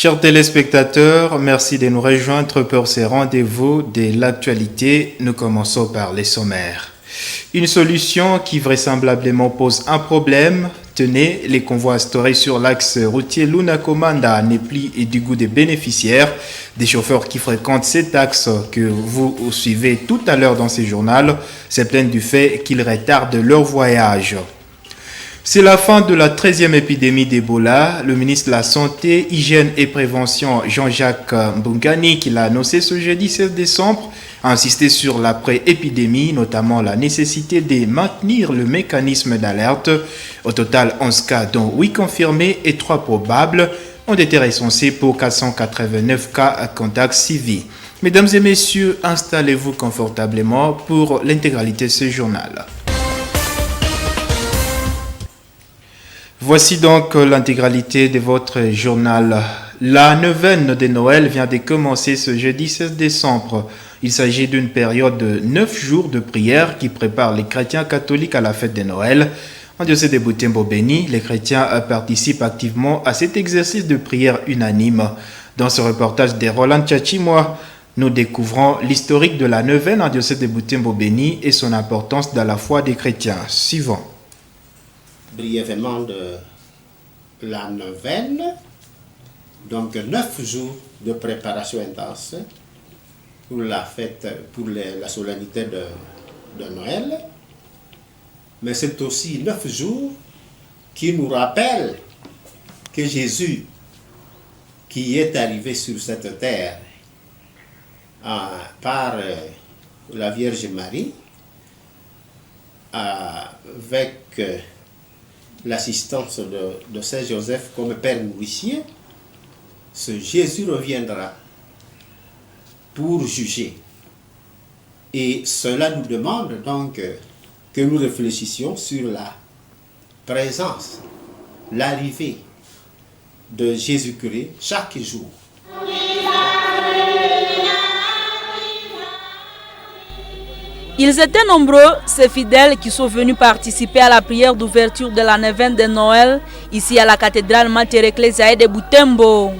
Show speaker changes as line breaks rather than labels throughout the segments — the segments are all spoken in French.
Chers téléspectateurs, merci de nous rejoindre pour ces rendez-vous de l'actualité. Nous commençons par les sommaires. Une solution qui vraisemblablement pose un problème. Tenez, les convois instaurés sur l'axe routier Luna-Komanda à Nepli et du goût des bénéficiaires, des chauffeurs qui fréquentent cet axe que vous suivez tout à l'heure dans ce journal, se plaignent du fait qu'ils retardent leur voyage. C'est la fin de la 13e épidémie d'Ebola. Le ministre de la Santé, Hygiène et Prévention, Jean-Jacques Mbungani, qui l'a annoncé ce jeudi 16 décembre, a insisté sur l'après-épidémie, notamment la nécessité de maintenir le mécanisme d'alerte. Au total, 11 cas, dont 8 confirmés et 3 probables, ont été recensés pour 489 cas à contact civil. Mesdames et messieurs, installez-vous confortablement pour l'intégralité de ce journal. Voici donc l'intégralité de votre journal. La neuvaine de Noël vient de commencer ce jeudi 16 décembre. Il s'agit d'une période de 9 jours de prière qui prépare les chrétiens catholiques à la fête de Noël. En diocèse de Butembo-Beni, les chrétiens participent activement à cet exercice de prière unanime. Dans ce reportage de Roland Tchachimois, nous découvrons l'historique de la neuvaine en diocèse de Butembo-Beni et son importance dans la foi des chrétiens. Suivant.
Brièvement de la neuvaine, donc 9 jours de préparation intense pour la fête, pour la solennité de Noël, mais c'est aussi 9 jours qui nous rappellent que Jésus, qui est arrivé sur cette terre par la Vierge Marie, avec l'assistance de Saint Joseph comme Père nourricier, ce Jésus reviendra pour juger. Et cela nous demande donc que nous réfléchissions sur la présence, l'arrivée de Jésus-Christ chaque jour.
Ils étaient nombreux, ces fidèles qui sont venus participer à la prière d'ouverture de la neuvaine de Noël, ici à la cathédrale Mater Ecclesiae de Butembo.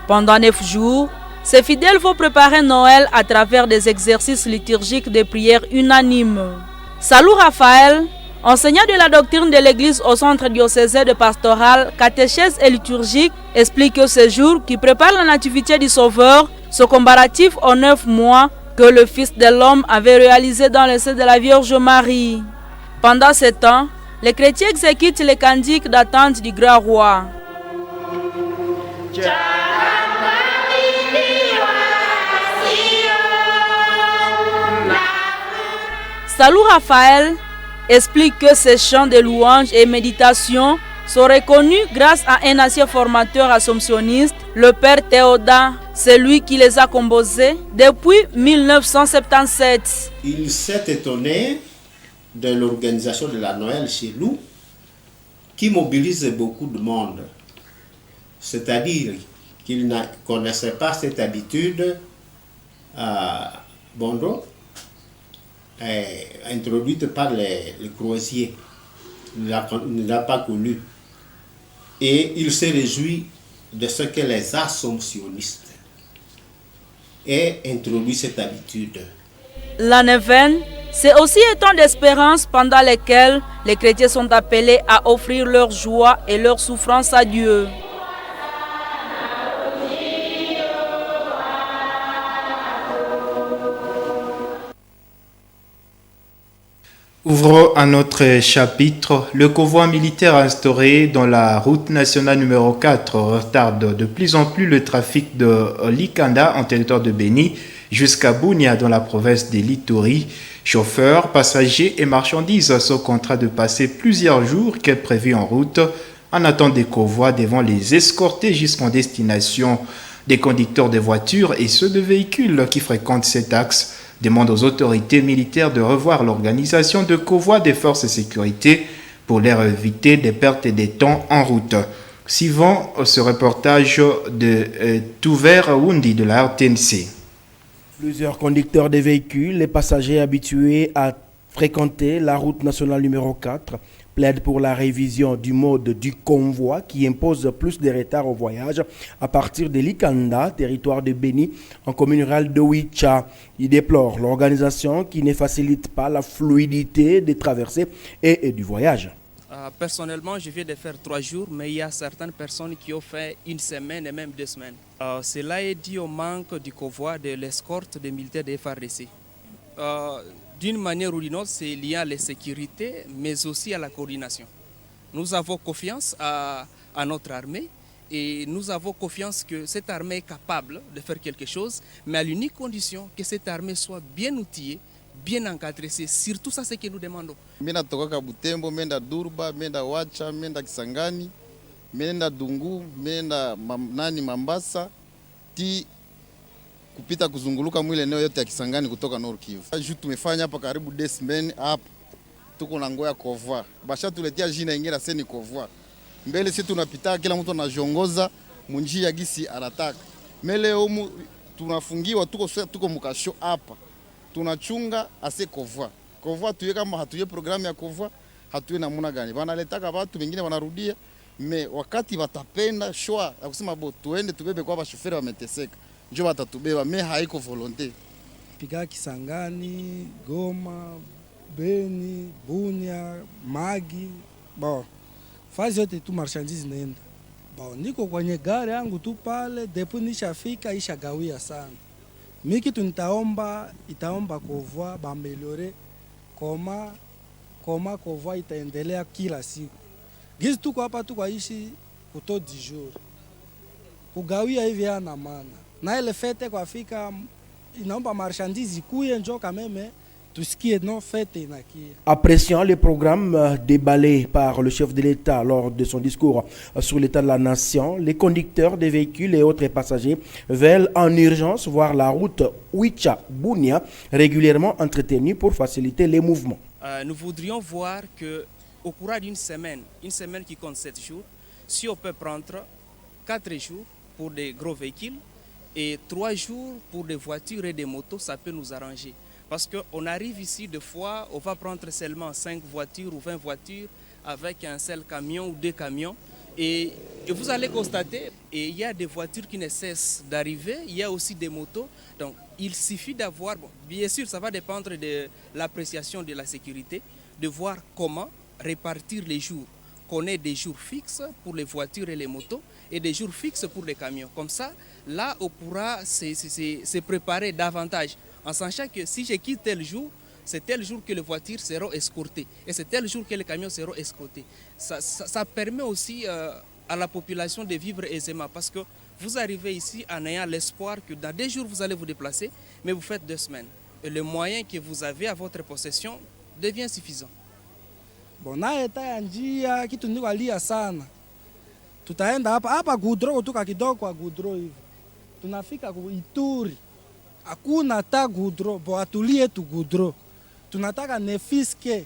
Pendant 9 jours, ces fidèles vont préparer Noël à travers des exercices liturgiques de prière unanimes. Salou Raphaël, enseignant de la doctrine de l'Église au centre diocésain de pastoral, catéchèse et liturgique, explique que ce jour qui prépare la nativité du Sauveur sont comparatifs aux 9 mois que le Fils de l'homme avait réalisé dans le sein de la Vierge Marie. Pendant ce temps, les chrétiens exécutent les cantiques d'attente du grand roi. Salou Raphaël explique que ces chants de louanges et méditations sont reconnus grâce à un ancien formateur assomptionniste, le Père Théoda, c'est lui qui les a composés depuis 1977.
Il s'est étonné de l'organisation de la Noël chez nous, qui mobilise beaucoup de monde. C'est-à-dire qu'il ne connaissait pas cette habitude à Bondo, introduite par les croisiers. Il ne l'a pas connue. Et il se réjouit de ce que les assomptionnistes aient introduit cette habitude.
La neuvaine, c'est aussi un temps d'espérance pendant lequel les chrétiens sont appelés à offrir leur joie et leur souffrance à Dieu.
Ouvrons un autre chapitre. Le convoi militaire instauré dans la route nationale numéro 4 retarde de plus en plus le trafic de Likanda en territoire de Beni jusqu'à Bunia dans la province de l'Ituri. Chauffeurs, passagers et marchandises sont contraints de passer plusieurs jours qu'est prévu en route en attendant des convois devant les escorter jusqu'en destination. Des conducteurs de voitures et ceux de véhicules qui fréquentent cet axe demande aux autorités militaires de revoir l'organisation de convois des forces de sécurité pour leur éviter des pertes de temps en route. Suivant ce reportage de Touver Wundi de la RTNC.
Plusieurs conducteurs de véhicules et passagers habitués à fréquenter la route nationale numéro 4 plaide pour la révision du mode du convoi qui impose plus de retard au voyage à partir de Likanda, territoire de Béni, en commune rurale de Wicha. Il déplore l'organisation qui ne facilite pas la fluidité des traversées et du voyage.
Personnellement, je viens de faire 3 jours, mais il y a certaines personnes qui ont fait 1 semaine et même 2 semaines. Cela est dû au manque du convoi de l'escorte des militaires de FARDC. D'une manière ou d'une autre, c'est lié à la sécurité, mais aussi à la coordination. Nous avons confiance à notre armée et nous avons confiance que cette armée est capable de faire quelque chose, mais à l'unique condition que cette armée soit bien outillée, bien encadré, c'est surtout ça ce que nous demandons.
Mena toka Butembo, menda Durba, menda Wacha, menda Kisangani, menda Dungu, menda Mambasa, ti kupita kuzunguluka mwile eneo yote ya Kisangani kutoka Nord Kivu. Ju tumefanya hapa karibu 2 semaines hapa. Tuko na ngoya convoi. Basha tuletea jina ingine seni convoi. Mbele sisi tunapita kila mtu anajongoza munjia gisi anataka. Mele humu tunafungiwa tuko mukasho hapa. Tunachunga ase convoi. Convoi tuye kama hatuye programu ya convoi, hatuye namuna gani. Wanaletaka watu wengine wanarudia, me wakati watapenda shwa ya kusema bo tuende tubebe kwa bashoferi wameteseka. Njoo watatubeba, me haiko volonté.
Piga Kisangani, Goma, Beni, Bunia, Magi, bon. Fazi yote tu marchandise nenda. Bon, niko kwenye gari yangu tu pale, depuis nishafika ishagawia sana. Miki itaomba convoi bameliore koma convoi itaendelea kila siku. Gizi tuko hapa tuko ishi kuto 10 jours. Kugawia hivi yana maana. Na ile fete kwa Afrika inaomba marchandise kuye njo kameme tusikie no fete inakia.
Appréciant les programmes déballés par le chef de l'État lors de son discours sur l'état de la nation, les conducteurs des véhicules et autres passagers veulent en urgence voir la route Wicha-Bunia régulièrement entretenue pour faciliter les mouvements.
Nous voudrions voir qu'au cours d'une semaine, une semaine qui compte 7 jours, si on peut prendre 4 jours pour des gros véhicules et 3 jours pour des voitures et des motos, ça peut nous arranger. Parce qu'on arrive ici, des fois, on va prendre seulement 5 voitures ou 20 voitures avec un seul camion ou 2 camions. Et vous allez constater, il y a des voitures qui ne cessent d'arriver, il y a aussi des motos. Donc, il suffit d'avoir, bien sûr, ça va dépendre de l'appréciation de la sécurité, de voir comment répartir les jours. Qu'on ait des jours fixes pour les voitures et les motos et des jours fixes pour les camions. Comme ça, là, on pourra se préparer davantage. En sachant que si je quitte tel jour, c'est tel jour que les voitures seront escortées et c'est tel jour que les camions seront escortés. Ça permet aussi à la population de vivre aisément parce que vous arrivez ici en ayant l'espoir que dans 2 jours vous allez vous déplacer, mais vous faites 2 semaines. Et le moyen que vous avez à votre possession devient suffisant.
Bon, na eta ya njia kitu niko alia sana. Tutaenda hapa Gudro kutoka kidogo kwa Gudro hivi. Tunafika ku Ituri. Hakuna hata Gudro, bo atulie tu Gudro. Tunataka nefiske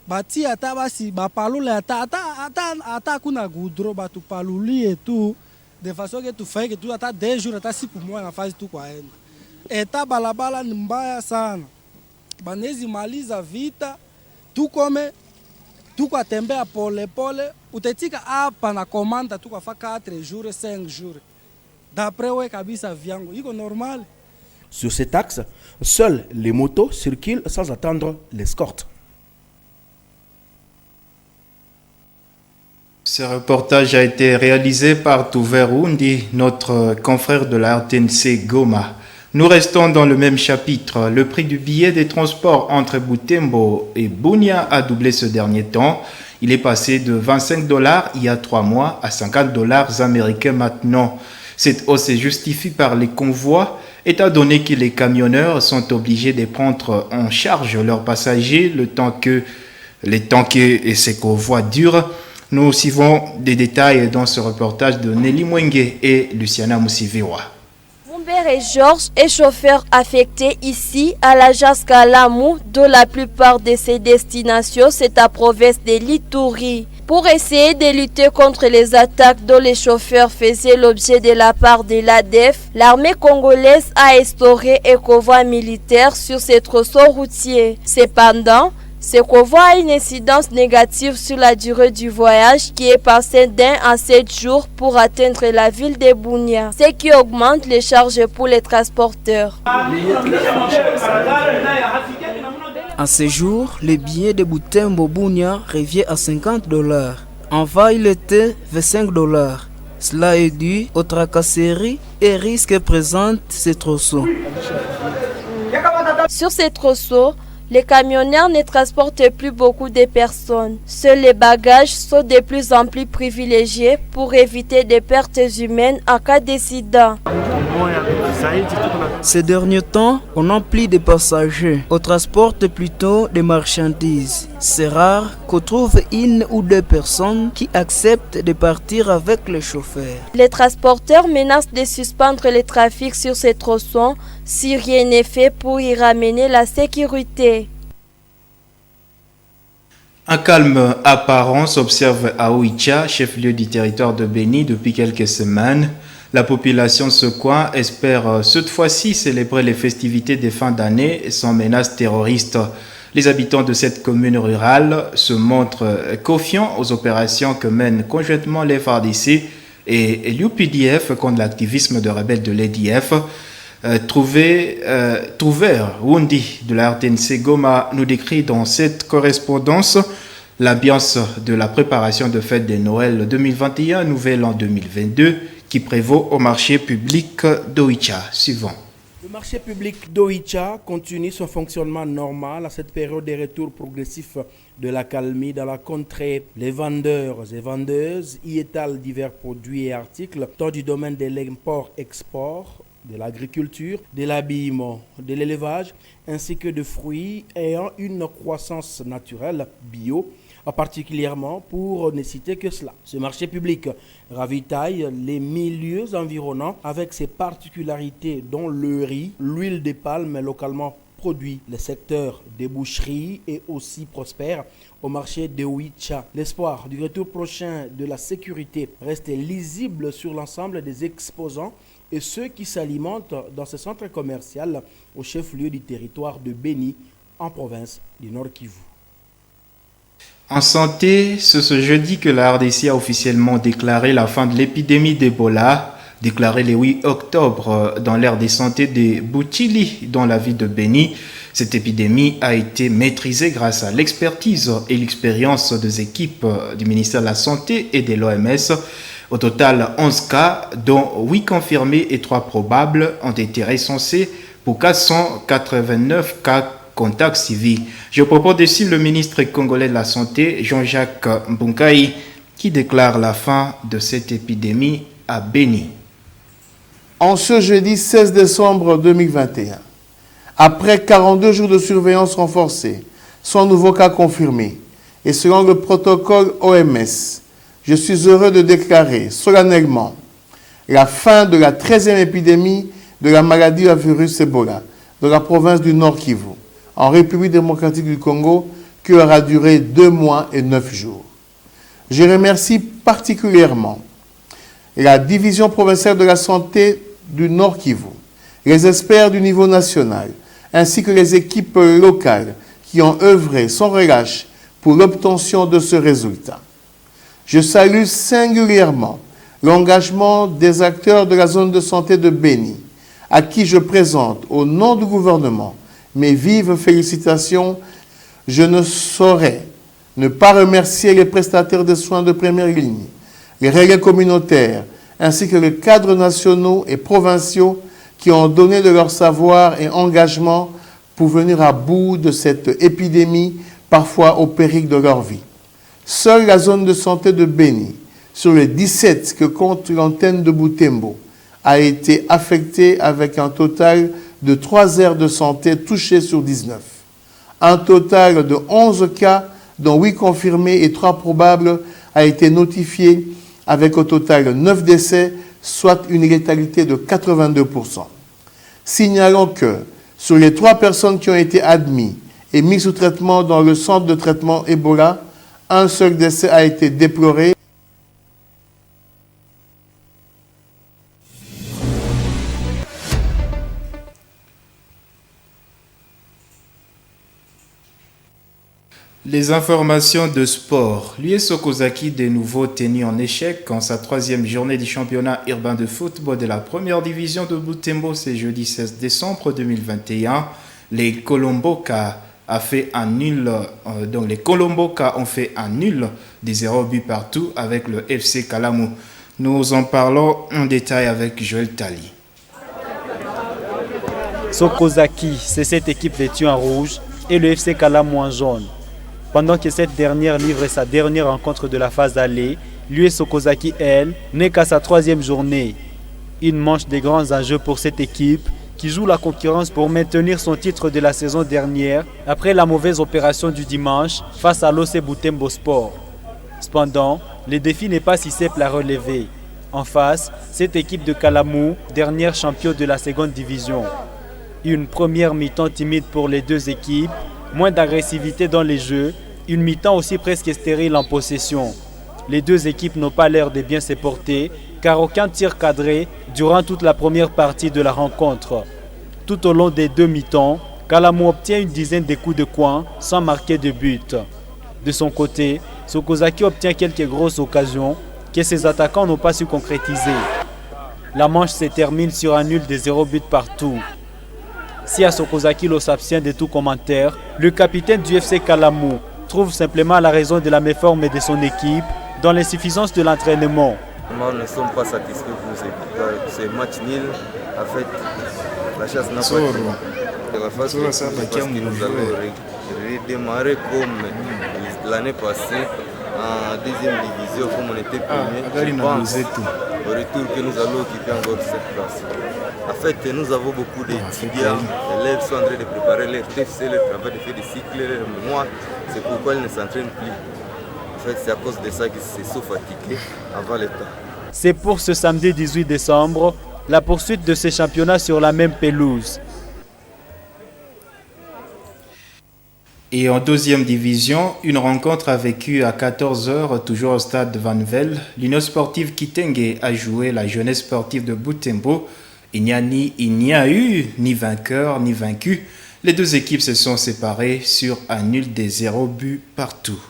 bati hata basi bapalule hata kuna Gudro batupalulie tu de façon que tu fais que tu hata 2 jours hata siku moja nafasi tu kwaenda. Eta balabala ni mbaya sana. Banezi maliza vita tukome tukatembea pole pole utetika hapa na komanda tukafa 4 jours 5 jours. D'après we kabisa vyangu iko normal.
Sur cet axe, seuls les motos circulent sans attendre l'escorte.
Ce reportage a été réalisé par Touverundi, notre confrère de la RTNC Goma. Nous restons dans le même chapitre. Le prix du billet des transports entre Butembo et Bunia a doublé ce dernier temps. Il est passé de $25 il y a 3 mois à $50 américains maintenant. Cette hausse se justifie par les convois, étant donné que les camionneurs sont obligés de prendre en charge leurs passagers le temps que ces convois durent. Nous suivons des détails dans ce reportage de Nelly Mwenge et Luciana Moussivewa.
Humbert et Georges est chauffeur affecté ici à l'agence Kalamu, dont la plupart de ses destinations c'est à province de l'Ituri. Pour essayer de lutter contre les attaques dont les chauffeurs faisaient l'objet de la part de l'ADF, l'armée congolaise a instauré un convoi militaire sur ces tronçons routiers. Cependant, Ce convoi a une incidence négative sur la durée du voyage qui est passé d'1 à 7 jours pour atteindre la ville de Bunia, ce qui augmente les charges pour les transporteurs.
À ce jour, le billet de Butembo-Bunia revient à $50. En va, il était $25. Cela est dû aux tracasseries et risques que présente ces trousseaux.
Sur ces trousseaux, les camionneurs ne transportent plus beaucoup de personnes. Seuls les bagages sont de plus en plus privilégiés pour éviter des pertes humaines en cas d'accident.
Ces derniers temps, on emplit des passagers. On transporte plutôt des marchandises. C'est rare qu'on trouve une ou deux personnes qui acceptent de partir avec le chauffeur.
Les transporteurs menacent de suspendre le trafic sur ces tronçons si rien n'est fait pour y ramener la sécurité.
Un calme apparent s'observe à Oicha, chef-lieu du territoire de Béni, depuis quelques semaines. La population de ce coin espère cette fois-ci célébrer les festivités de fin d'année sans menace terroriste. Les habitants de cette commune rurale se montrent confiants aux opérations que mènent conjointement les FARDC et l'UPDF contre l'activisme de rebelles de l'EDF. Trouvère Wundi de la RTNC Goma nous décrit dans cette correspondance l'ambiance de la préparation de fête de Noël 2021, Nouvel An 2022, qui prévaut au marché public d'Oicha. Suivant.
Le marché public d'Oicha continue son fonctionnement normal à cette période de retour progressif de la calmie dans la contrée. Les vendeurs et vendeuses y étalent divers produits et articles, tant du domaine de l'import-export, de l'agriculture, de l'habillement, de l'élevage, ainsi que de fruits ayant une croissance naturelle, bio, particulièrement pour ne citer que cela. Ce marché public ravitaille les milieux environnants avec ses particularités dont le riz, l'huile de palme localement produit. Le secteur des boucheries est aussi prospère au marché de Oicha. L'espoir du retour prochain de la sécurité reste lisible sur l'ensemble des exposants et ceux qui s'alimentent dans ce centre commercial au chef-lieu du territoire de Béni en province du Nord Kivu.
En santé, c'est ce jeudi que la RDC a officiellement déclaré la fin de l'épidémie d'Ebola, déclaré le 8 octobre dans l'aire de santé de Boutili, dans la ville de Béni. Cette épidémie a été maîtrisée grâce à l'expertise et l'expérience des équipes du ministère de la Santé et de l'OMS. Au total, 11 cas, dont 8 confirmés et 3 probables, ont été recensés pour 489 cas contacts civils. Je propose de suivre le ministre congolais de la Santé, Jean-Jacques Mbunkai, qui déclare la fin de cette épidémie à Béni.
En ce jeudi 16 décembre 2021, après 42 jours de surveillance renforcée, 100 nouveaux cas confirmés, et selon le protocole OMS, je suis heureux de déclarer solennellement la fin de la 13e épidémie de la maladie à virus Ebola dans la province du Nord Kivu, en République démocratique du Congo, qui aura duré 2 mois et 9 jours. Je remercie particulièrement la division provinciale de la santé du Nord Kivu, les experts du niveau national, ainsi que les équipes locales qui ont œuvré sans relâche pour l'obtention de ce résultat. Je salue singulièrement l'engagement des acteurs de la zone de santé de Béni, à qui je présente au nom du gouvernement mes vives félicitations. Je ne saurais ne pas remercier les prestataires de soins de première ligne, les relais communautaires, ainsi que les cadres nationaux et provinciaux qui ont donné de leur savoir et engagement pour venir à bout de cette épidémie, parfois au péril de leur vie. Seule la zone de santé de Béni, sur les 17 que compte l'antenne de Butembo, a été affectée avec un total de 3 aires de santé touchées sur 19. Un total de 11 cas, dont 8 confirmés et 3 probables, a été notifié avec au total 9 décès, soit une létalité de 82%. Signalons que sur les 3 personnes qui ont été admises et mises sous traitement dans le centre de traitement Ebola, un seul décès a été déploré.
Les informations de sport. L'US Okazaki de nouveau tenu en échec en sa troisième journée du championnat urbain de football de la première division de Butembo ce jeudi 16 décembre 2021. Les Colomboka ont fait un nul des 0 buts partout avec le FC Kalamu. Nous en parlons en détail avec Joël Tali.
Okazaki, c'est cette équipe vêtue en rouge et le FC Kalamu en jaune. Pendant que cette dernière livre sa dernière rencontre de la phase aller, l'US Okazaki, elle, n'est qu'à sa troisième journée. Une manche des grands enjeux pour cette équipe qui joue la concurrence pour maintenir son titre de la saison dernière après la mauvaise opération du dimanche face à l'OC Butembo Sport. Cependant, le défi n'est pas si simple à relever. En face, cette équipe de Kalamu, dernière championne de la seconde division. Une première mi-temps timide pour les deux équipes, moins d'agressivité dans les jeux, une mi-temps aussi presque stérile en possession. Les deux équipes n'ont pas l'air de bien se porter, car aucun tir cadré durant toute la première partie de la rencontre. Tout au long des deux mi-temps, Kalamu obtient une dizaine de coups de coin sans marquer de but. De son côté, Okazaki obtient quelques grosses occasions que ses attaquants n'ont pas su concrétiser. La manche se termine sur un nul de 0 but partout. Si à Okazaki l'on s'abstient de tout commentaire, le capitaine du FC Kalamu trouve simplement la raison de la méforme de son équipe dans l'insuffisance de l'entraînement.
Nous ne sommes pas satisfaits pour ce match nul. En fait, la chasse n'a pas été. La phase parce que nous allons redémarrer comme l'année passée en deuxième division, comme on était premier. Je pense au retour que nous allons occuper encore cette place. En fait, nous avons beaucoup d'étudiants, élèves sont en train de préparer leur TFC, leur travail de faire des cycles, leur mémoire. C'est pourquoi ils ne s'entraînent plus. En fait, c'est à cause de ça qu'ils se sont fatigués avant le temps.
C'est pour ce samedi 18 décembre, la poursuite de ces championnats sur la même pelouse.
Et en deuxième division, une rencontre a vécu à 14h, toujours au stade de Vanvel. L'Union sportive Kitenge a joué la jeunesse sportive de Butembo. Il n'y a eu ni vainqueur ni vaincu. Les deux équipes se sont séparées sur un nul des 0 buts partout.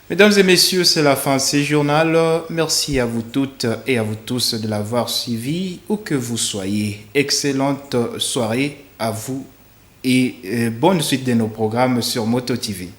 Mesdames et messieurs, c'est la fin de ce journal. Merci à vous toutes et à vous tous de l'avoir suivi, où que vous soyez. Excellente soirée à vous et bonne suite de nos programmes sur Moto TV.